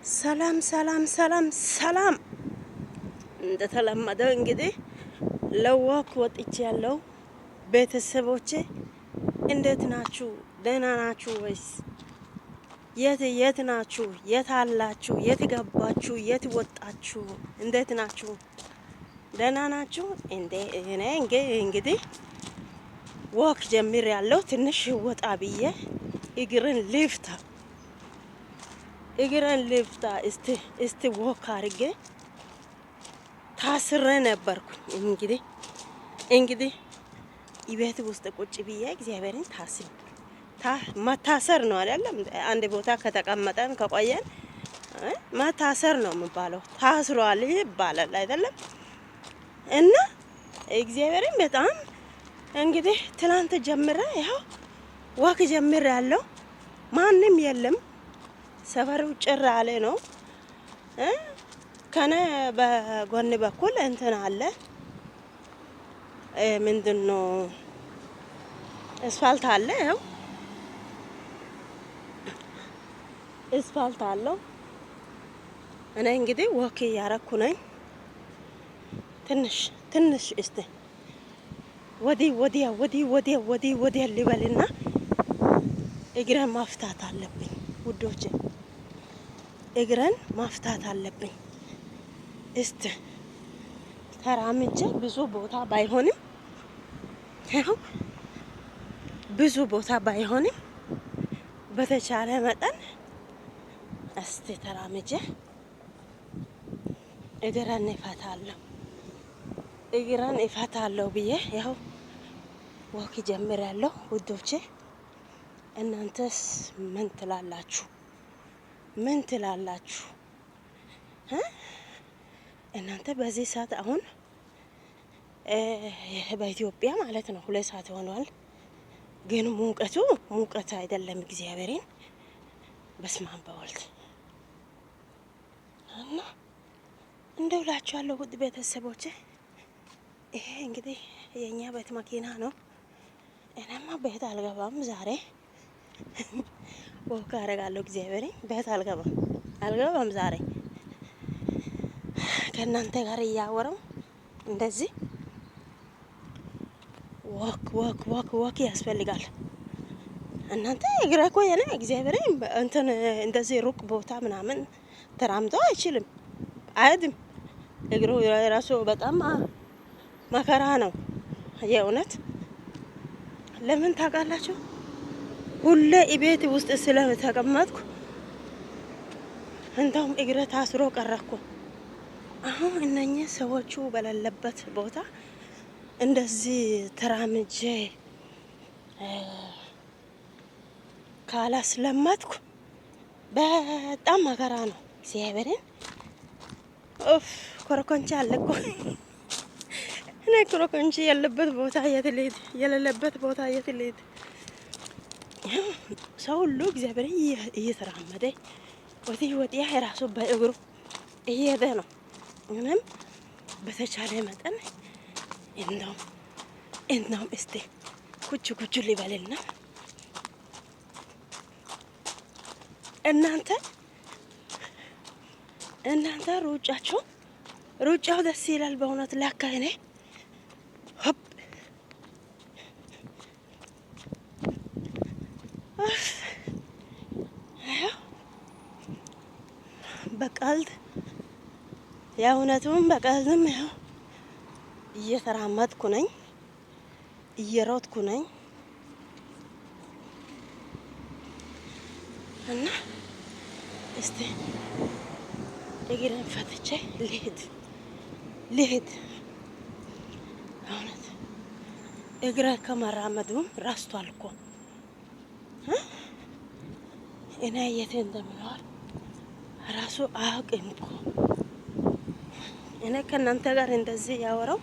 ሰላም ሰላም ሰላም ሰላም። እንደተለመደው እንግዲህ ለወክ ወጥቼ ያለው ቤተሰቦቼ እንዴት ናችሁ? ደህና ናችሁ ወይስ? የት ናችሁ? የት አላችሁ? የት ገባችሁ? የት ወጣችሁ? እንዴት ናችሁ? ደህና ናችሁ? እኔ እንግዲህ ወክ ጀምር ያለው ትንሽ ወጣ ብዬ እግርን ልፍታ እስቲ ወክ አድርጌ ታስሬ ነበርኩኝ። እንግዲህ ቤት ውስጥ ቁጭ ብዬ እግዚአብሔርን መታሰር ነው አይደለም። አንድ ቦታ ከተቀመጠን ከቆየን መታሰር ነው የሚባለው። ታስሯል ይባላል አይደለም። እና እግዚአብሔርን በጣም እንግዲህ ትላንት ጀምረ ያው ወክ ጀምር ያለው ማንም የለም። ሰፈሩ ጭር ያለ ነው። ከነ በጎን በኩል እንትን አለ። ምንድነው? አስፋልት አለ። ያው አስፋልት አለው። እኔ እንግዲህ ወክ ያረኩ ነኝ። ትንሽ እስቲ ወዲያ ልበልና እግረን ማፍታት አለብኝ ውዶቼ፣ እግረን ማፍታት አለብኝ። እስቲ ተራምጄ ብዙ ቦታ ባይሆንም በተቻለ መጠን እስቲ ተራምጄ እግረን እፈታለሁ ብዬ ያው ወክ ጀምራለሁ ውዶቼ። እናንተስ ምን ትላላችሁ? እናንተ በዚህ ሰዓት አሁን በኢትዮጵያ ማለት ነው 2 ሰዓት ሆኗል። ግን ሙቀት አይደለም። እግዚአብሔርን በስማም በወልድ እና እንደውላችኋለሁ ውድ ቤተሰቦቼ። ይሄ እንግዲህ የኛ ቤት መኪና ነው። እኔማ ቤት አልገባም ዛሬ ወክ አደርጋለሁ። እግዚአብሔርን ቤት አልገባም ዛሬ ከእናንተ ጋር እያወራው እንደዚህ ወክ ያስፈልጋል። እናንተ እግረ እኮ የኔ እግዚአብሔርን እንትን እንደዚህ ሩቅ ቦታ ምናምን ተራምዶ አይሄድም። እግሩ የራሱ በጣም መከራ ነው የእውነት። ለምን ታውቃላችሁ? ሁሌ ቤት ውስጥ ስለተቀመጥኩ እንደውም እግረ ታስሮ ቀረኩ። አሁን እነኚህ ሰዎቹ በሌለበት ቦታ እንደዚህ ተራምጄ ካላስለመድኩ በጣም መከራ ነው። እግዚአብሔርን ኮረኮንቻ አለ እኮ እኔ ኮረኮንቻ ያለበት ቦታ የሌለበት ቦታ የት ልሂድ? ሰው ሁሉ እግዚአብሔር እየተራመደ ወዲያ የራሱ በእግሩ እየሄደ ነው። ምንም በተቻለ መጠን እንደውም እስቲ ኩቹ ሊበልና እናንተ ሩጫው ደስ ይላል በእውነት። ለካ እኔ በቀልድ የእውነቱም በቀልድም ያው እየተራመድኩ ነኝ፣ እየሮጥኩ ነኝ እና እስቲ እግሬን ፈትቼ ልሂድ። እውነት እግረ ከመራመዱም ራስቷል እኮ እኔ የት እንደምኖር ራሱ አያውቅም እኮ። እኔ ከእናንተ ጋር እንደዚህ ያወራው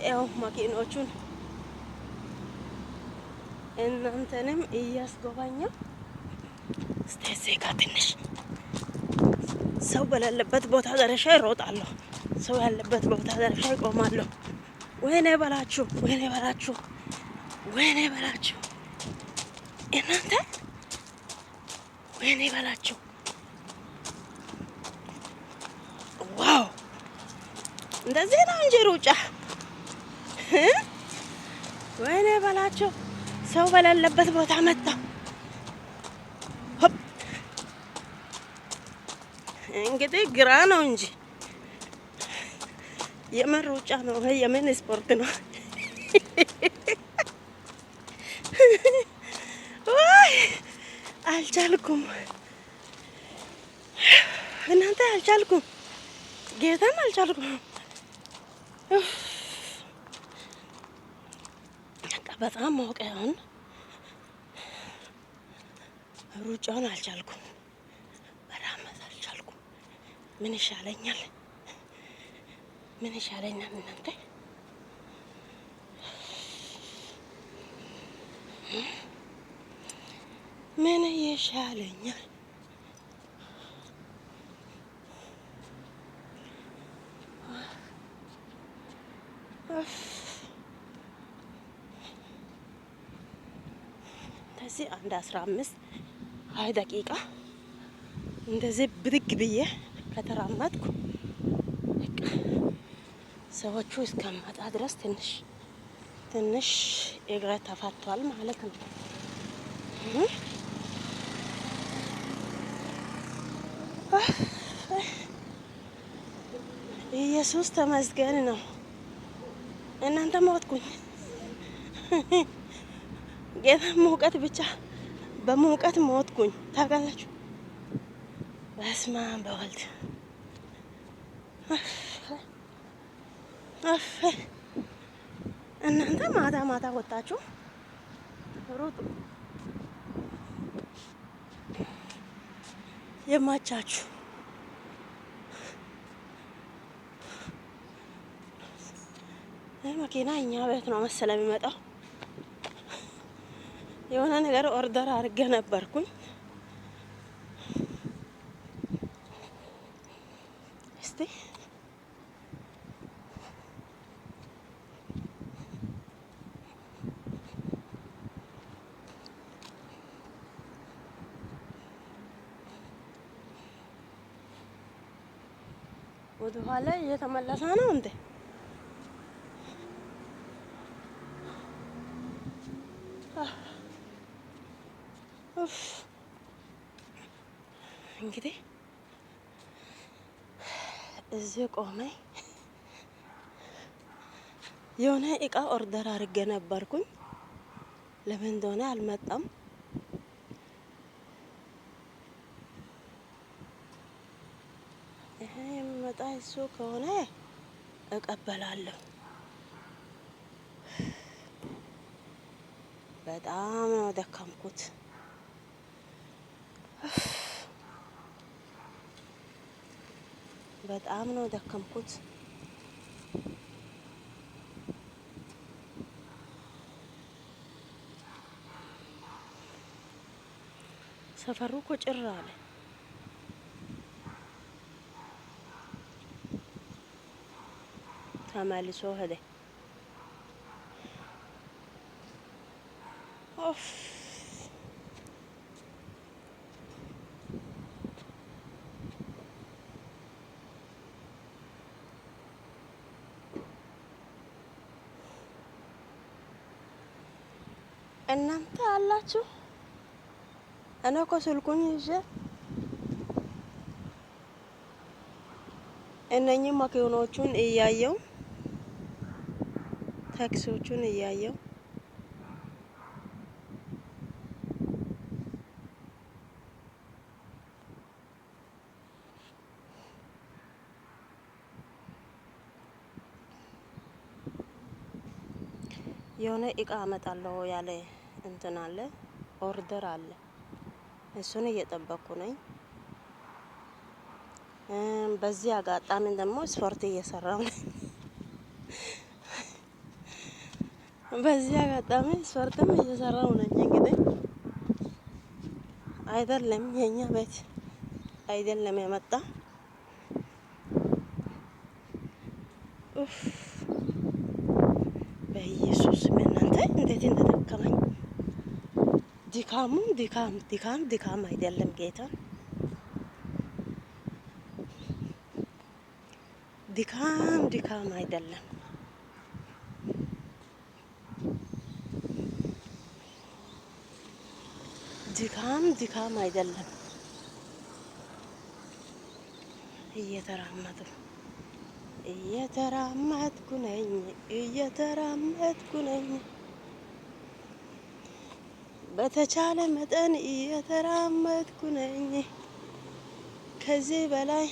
ያው መኪኖቹን እናንተንም እያስጎባኘው እስቲ ጋር ትንሽ ሰው በሌለበት ቦታ ደረሻ ይሮጣለሁ። ሰው ያለበት ቦታ ደረሻ ይቆማለሁ። ወይኔ በላችሁ እናንተ ወይኔ በላችሁ። እንደዚህ ነው እንጂ ሩጫ ወይኔ በላቸው። ሰው በሌለበት ቦታ መጣ። እንግዲህ ግራ ነው እንጂ የምን ሩጫ ነው? የምን ስፖርት ነው? ወይ አልቻልኩም፣ እናንተ አልቻልኩም፣ ጌታን አልቻልኩም። በጣም ሞቀ። አሁን ሩጫውን አልቻልኩም፣ መራመድ አልቻልኩም። ምን ይሻለኛል? ምን ይሻለኛል እናንተ? ምን ይሻለኛል? እንደዚህ አንድ 15-20 ደቂቃ እንደዚህ ብድግ ብዬ ከተራመድኩ ሰዎቹ እስከመጣ ድረስ ትንሽ እግሬ ተፈቷል ማለት ነው። ኢየሱስ ተመስገን ነው። እናንተ ሞትኩኝ። ጌታ ሙቀት ብቻ በሙቀት ሞትኩኝ። ታውቃላችሁ? በስመ አብ በወልድ እናንተ ማታ ወጣችሁ ሩጡ የማቻችሁ መኪና እኛ ቤት ነው መሰለኝ የሚመጣው። የሆነ ነገር ኦርደር አድርጌ ነበርኩኝ። እስቲ ወደ ኋላ እየተመለሰ ነው እንዴ? እንግዲህ እዚህ ቆሜ የሆነ እቃ ኦርደር አድርጌ ነበርኩኝ። ለምን እንደሆነ አልመጣም። ይሄ የሚመጣ እሱ ከሆነ እቀበላለሁ። በጣም ነው ደከምኩት። በጣም ነው ደከምኩት። ሰፈሩ እኮ ጭር አለ። ተመልሶ ሄደ። እናንተ አላችሁ? እኔ እኮ ስልኩን ይዤ እነኚህ መኪኖቹን እያየው ታክሲዎቹን እያየው የሆነ እቃ አመጣለሁ ያለ እንትን አለ፣ ኦርደር አለ። እሱን እየጠበቅኩ ነኝ። በዚህ አጋጣሚ ደግሞ ስፖርት እየሰራሁ ነኝ። በዚህ አጋጣሚ ስፖርትም እየሰራሁ ነኝ። እንግዲህ አይደለም የኛ ቤት አይደለም የመጣ በኢየሱስ እናንተ እንዴት እንደደከመኝ። ድካሙ ድካም አይደለም ጌታ ድካም ድካም አይደለም። ድካም ድካም አይደለም። እየተራመድኩ ነኝ እየተራመድኩ ነኝ በተቻለ መጠን እየተራመድኩ ነኝ። ከዚህ በላይ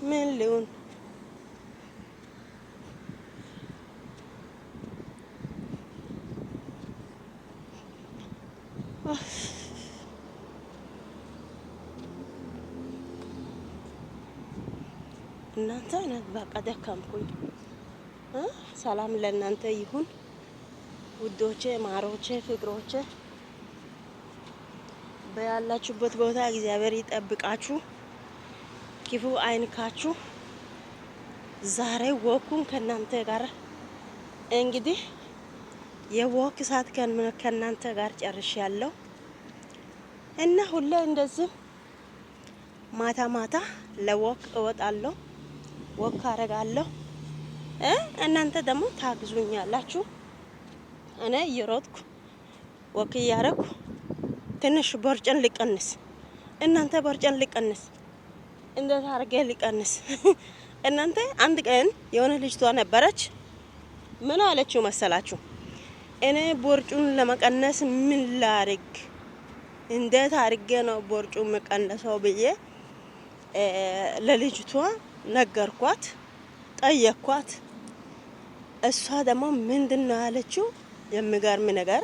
ምን ልሁን? እናንተ በቃ ደከምኩኝ። ሰላም ለእናንተ ይሁን ውዶቼ፣ ማሮቼ፣ ፍቅሮቼ በያላችሁበት ቦታ እግዚአብሔር ይጠብቃችሁ፣ ክፉ አይንካችሁ። ዛሬ ወኩን ከናንተ ጋር እንግዲህ የወክ ሰዓት ከናንተ ጋር ጨርሻለሁ እና ሁሌ እንደዚህ ማታ ማታ ለወክ እወጣለሁ፣ ወክ አረጋለሁ። እናንተ ደግሞ ታግዙኛላችሁ። እኔ እየሮጥኩ ወክ እያረኩ ትንሽ ቦርጭን ልቀንስ፣ እናንተ ቦርጭን ልቀንስ፣ እንዴት አድርጌ ልቀንስ? እናንተ አንድ ቀን የሆነ ልጅቷ ነበረች። ምን አለችው መሰላችሁ? እኔ ቦርጩን ለመቀነስ ምን ላድርግ፣ እንዴት አድርጌ ነው ቦርጩን መቀነሰው ብዬ ለልጅቷ ነገርኳት፣ ጠየኳት። እሷ ደግሞ ምንድነው ያለችው? የሚገርም ነገር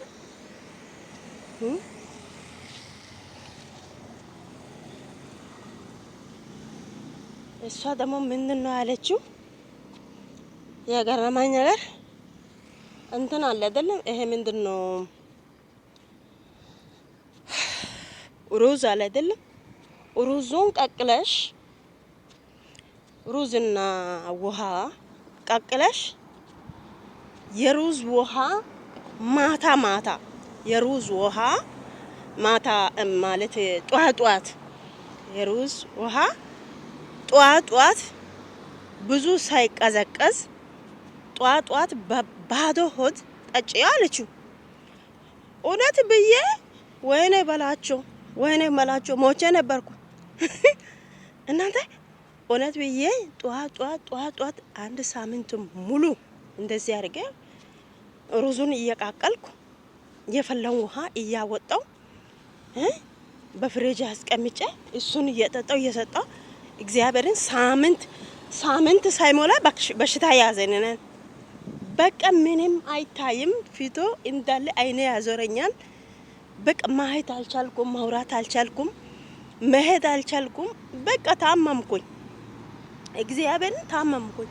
እሷ ደግሞ ምንድነው ያለችው? የገረመኝ ነገር እንትን አለ አይደለም? ይሄ ምንድነው ሩዝ አለ አይደለም? ሩዙን ቀቅለሽ ሩዝና ውሃ ቀቅለሽ የሩዝ ውሃ ማታ ማታ የሩዝ ውሃ ማታ ማለት ጧት የሩዝ ውሃ ጧት ብዙ ሳይቀዘቀዝ ጧት ባዶ ሆድ ጠጪ አለችው። እውነት ብዬ ወይኔ በላቸው ወይኔ መላቸው ሞቼ ነበርኩ። እናንተ እውነት ብዬ ጧት አንድ ሳምንት ሙሉ እንደዚህ አድርጌ ሩዙን እየቃቀልኩ የፈላውን ውሃ እያወጣው በፍሪጅ አስቀምጬ እሱን እየጠጣው እየሰጣው እግዚአብሔርን ሳምንት ሳይሞላ በሽታ ያዘን። በቃ ምንም አይታይም ፊቶ እንዳለ አይኔ ያዞረኛል። በቃ ማየት አልቻልኩም፣ ማውራት አልቻልኩም፣ መሄድ አልቻልኩም። በቃ ታመምኩኝ፣ እግዚአብሔርን ታመምኩኝ።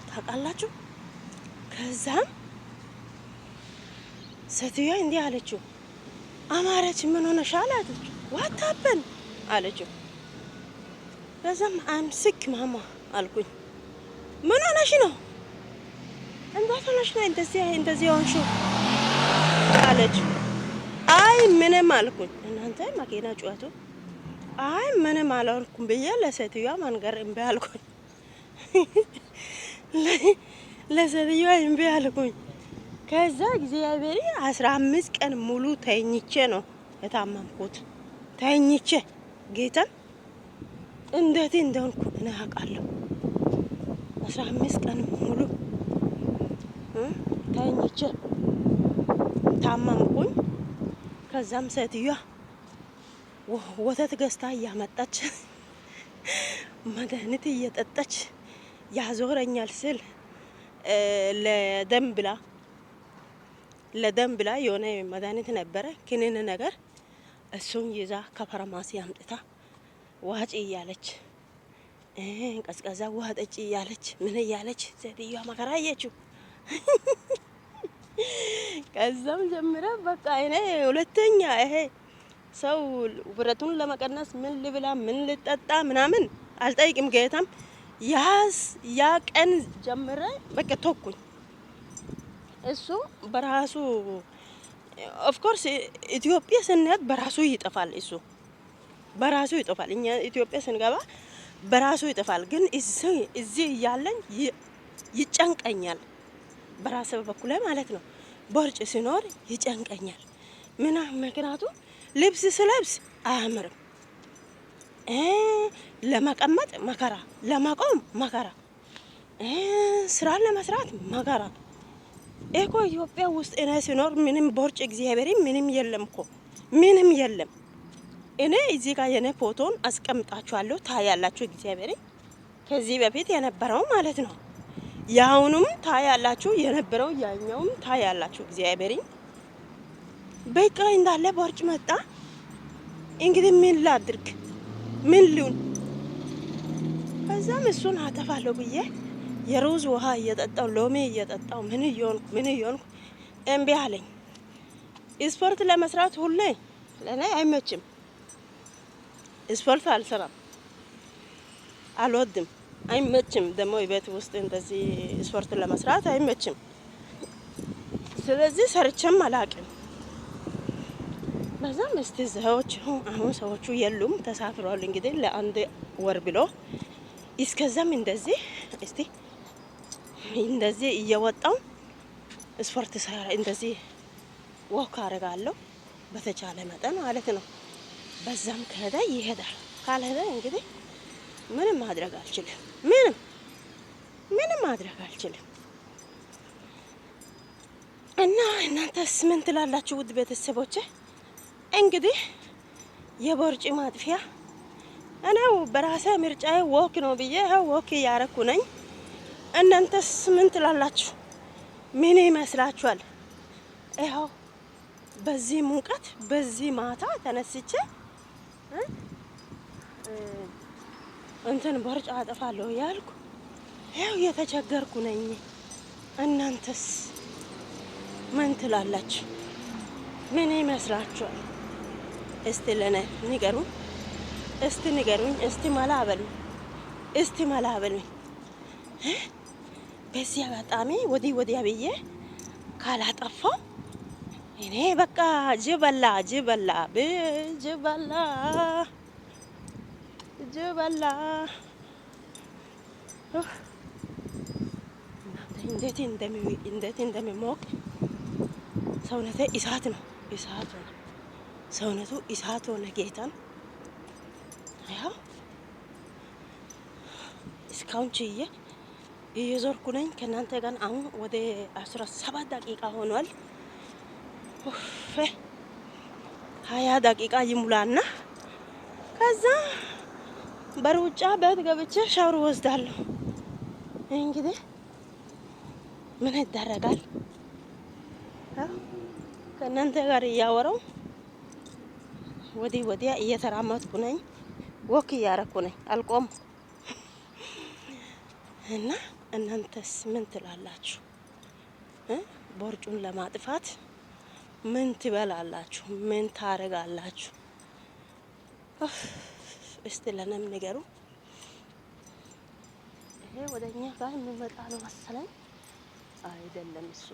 ታውቃላችሁ። ከዛም ሴትዮዋ እንዲህ አለችው፣ አማረች ምን ሆነሻል አለችው። ዋታበን አለችው። ከዛም አም ሲክ ማማ አልኩኝ። ምን ሆነሽ ነው? እንዴት ሆነሽ ነው እንደዚህ ሆንሽው አለችው። አይ ምንም አልኩኝ። እናንተ መኪና ጩኸቱ አይ ምንም አላልኩም ብዬ ለሴትዮዋ መንገር እምቢ አልኩኝ። ለሴትዮዋ እምቢ አልኩኝ። ከዛ እግዚአብሔር 15 ቀን ሙሉ ተኝቼ ነው የታመምኩት። ተኝቼ ጌታን እንዴት እንደሆንኩ እኔ አውቃለሁ። 15 ቀን ሙሉ ተኝቼ ታመምኩኝ። ከዛም ሴትዮዋ ወተት ገዝታ እያመጣች መድኃኒት እየጠጣች ያዞረኛል ስል ለደም ብላ የሆነ መድኃኒት ነበረ ክኒን ነገር እሱን ይዛ ከፋርማሲ አምጥታ ዋጪ እያለች ቀዝቃዛ ውሃ ጠጪ እያለች ምን እያለች ሴትዮዋ መከራ አየችው። ከዛም ጀምረ በቃ እኔ ሁለተኛ ይሄ ሰው ውፍረቱን ለመቀነስ ምን ልብላ ምን ልጠጣ ምናምን አልጠይቅም። ጌታም ያ ቀን ጀምረ በቃ ተኩኝ። እሱ በራሱ ኦፍ ኮርስ ኢትዮጵያ ስንሄድ በራሱ ይጠፋል። እሱ በራሱ ይጠፋል። እኛ ኢትዮጵያ ስንገባ በራሱ ይጠፋል። ግን እዚህ እያለኝ ይጨንቀኛል። በራሴ በኩል ማለት ነው። ቦርጭ ሲኖር ይጨንቀኛል። ምክንያቱም ልብስ ስለብስ አያምርም። ለመቀመጥ መከራ፣ ለመቆም መከራ፣ ስራን ለመስራት መከራ። እኮ ኢትዮጵያ ውስጥ እኔ ሲኖር ምንም ቦርጭ እግዚአብሔር ምንም የለም እኮ ምንም የለም። እኔ እዚህ ጋር የኔ ፎቶን አስቀምጣችኋለሁ ታያላችሁ። እግዚአብሔር ከዚህ በፊት የነበረው ማለት ነው። ያውኑም ታያላችሁ፣ የነበረው ያኛውም ታያላችሁ። እግዚአብሔር በቃ እንዳለ ቦርጭ መጣ። እንግዲህ ምን ላድርግ? ምን ልሁን? ከዛም እሱን አጠፋለሁ ብዬ የሩዝ ውሃ እየጠጣው ሎሚ እየጠጣው ምን እየሆንኩ እምቢ አለኝ። ስፖርት ለመስራት ሁሌ ለኔ አይመችም። ስፖርት አልሰራም፣ አልወድም፣ አይመችም። ደግሞ ቤት ውስጥ እንደዚህ ስፖርት ለመስራት አይመችም። ስለዚህ ሰርቼም አላቅም። በዛም እስቲ አሁን ሰዎቹ የሉም፣ ተሳፍረዋል። እንግዲህ ለአንድ ወር ብሎ እስከዛም እንደዚህ እስቲ እንደዚህ እየወጣው ስፖርት ሰራ፣ እንደዚህ ወክ አደርጋለሁ በተቻለ መጠን ማለት ነው። በዛም ከሄደ ይሄዳል፣ ካልሄደ እንግዲህ ምንም ማድረግ አልችልም። ምንም ማድረግ አልችልም። እና እናንተስ ምን ትላላችሁ ውድ ቤተሰቦቼ? እንግዲህ የቦርጭ ማጥፊያ እኔው በራሴ ምርጫዬ ወክ ነው ብዬ ወክ እያረኩ ነኝ። እናንተስ ምን ትላላችሁ? ምን ይመስላችኋል? ይኸው በዚህ ሙቀት በዚህ ማታ ተነስቼ እንትን ቦርጭ አጠፋለሁ ያልኩ ይኸው እየተቸገርኩ ነኝ። እናንተስ ምን ትላላችሁ? ምን ይመስላችኋል? እስቲ ለኔ ንገሩኝ። እስቲ መላ በሉኝ። በዚህ አጋጣሚ ወዲያ ብዬ ካላጠፋው እኔ በቃ ጅበላ እንዴት እንደሚሞቅ ሰውነቴ እሳት ነው። ሰውነቱ እሳት ሆነ። ጌታን ያው እስካሁን ችዬ እየዞርኩ ነኝ ከእናንተ ጋር። አሁን ወደ 17 ደቂቃ ሆኗል። 20 ደቂቃ ይሙላና ከዛ በሩጫ ቤት ገብቼ ሻወር ወስዳለሁ። እንግዲህ ምን ይደረጋል? ከእናንተ ጋር እያወራው ወዲያ እየተራመድኩ ነኝ፣ ወክ እያረኩ ነኝ፣ አልቆም። እና እናንተስ ምን ትላላችሁ? ቦርጩን ለማጥፋት ምን ትበላላችሁ? ምን ታረጋላችሁ? እስቲ ለነም ንገሩ። ይሄ ወደኛ ጋር የሚመጣ ነው መሰለኝ። አይደለም እሱ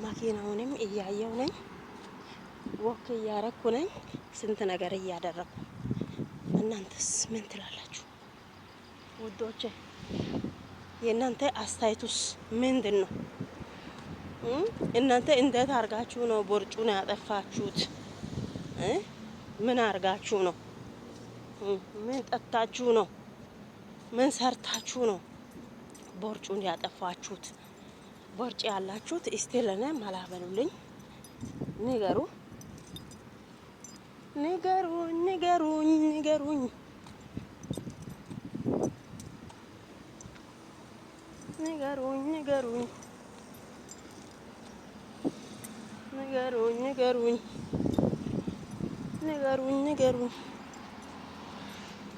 ማኪናውንም እያየው ነኝ፣ ወክ እያረኩ ነኝ፣ ስንት ነገር እያደረኩ። እናንተስ ምን ትላላችሁ ውዶቼ? የእናንተ አስተያየቱስ ምንድን ነው? እናንተ እንዴት አርጋችሁ ነው ቦርጩን ያጠፋችሁት? ምን አርጋችሁ ነው? ምን ጠጣችሁ ነው? ምን ሰርታችሁ ነው ቦርጩን ያጠፋችሁት? ቦርጭ ያላችሁት እስቲ ለኔ መላ በሉልኝ፣ ንገሩኝ።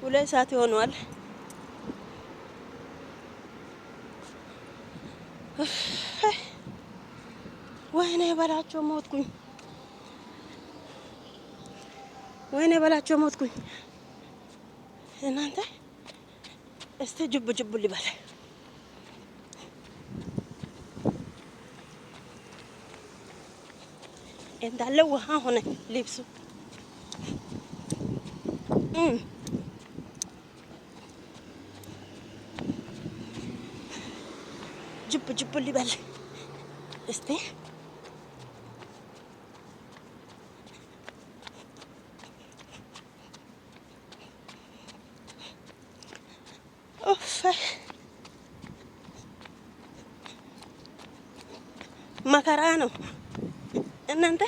2 ሰዓት ሆኗል። ወይኔ በላቸው ሞትኩኝ። እናንተ እስቲ ጅቡ ሊበላ እንዳለ ውሃ ሆነ ልብሱ። ጅብ ጅብ ሊበል እስቲ መከራ ነው እናንተ።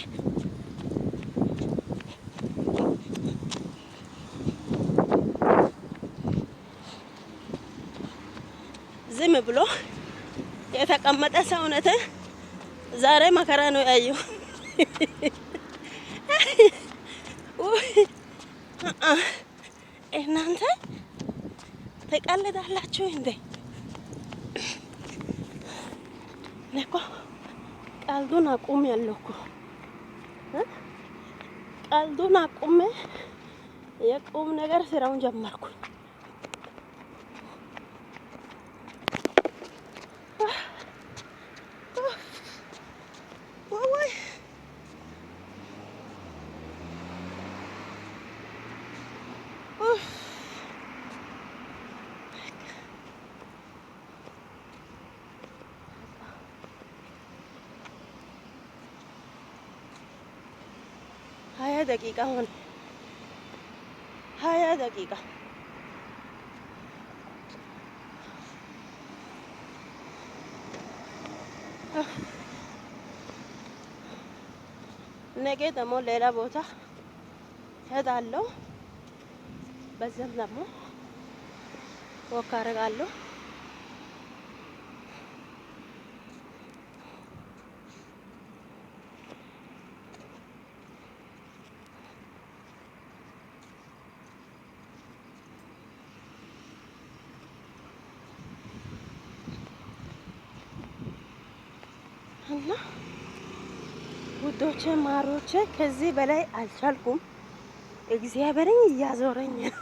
ዝም ብሎ የተቀመጠ ሰውነት ዛሬ መከራ ነው ያየው። እናንተ ተቀልዳላችሁ እንዴ? ለኮ ቀልዱን አቁም ያለኩ ቀልዱን አቁሜ የቁም ነገር ስራውን ጀመርኩ። ሀያ ደቂቃ ሆነ። 20 ደቂቃ ነገ ደግሞ ሌላ ቦታ ሄዳለሁ። በዛም ደግሞ ወክ አደርጋለሁ። እና ውዶቼ ማሮቼ ከዚህ በላይ አልቻልኩም። እግዚአብሔርን እያዞረኝ ነው።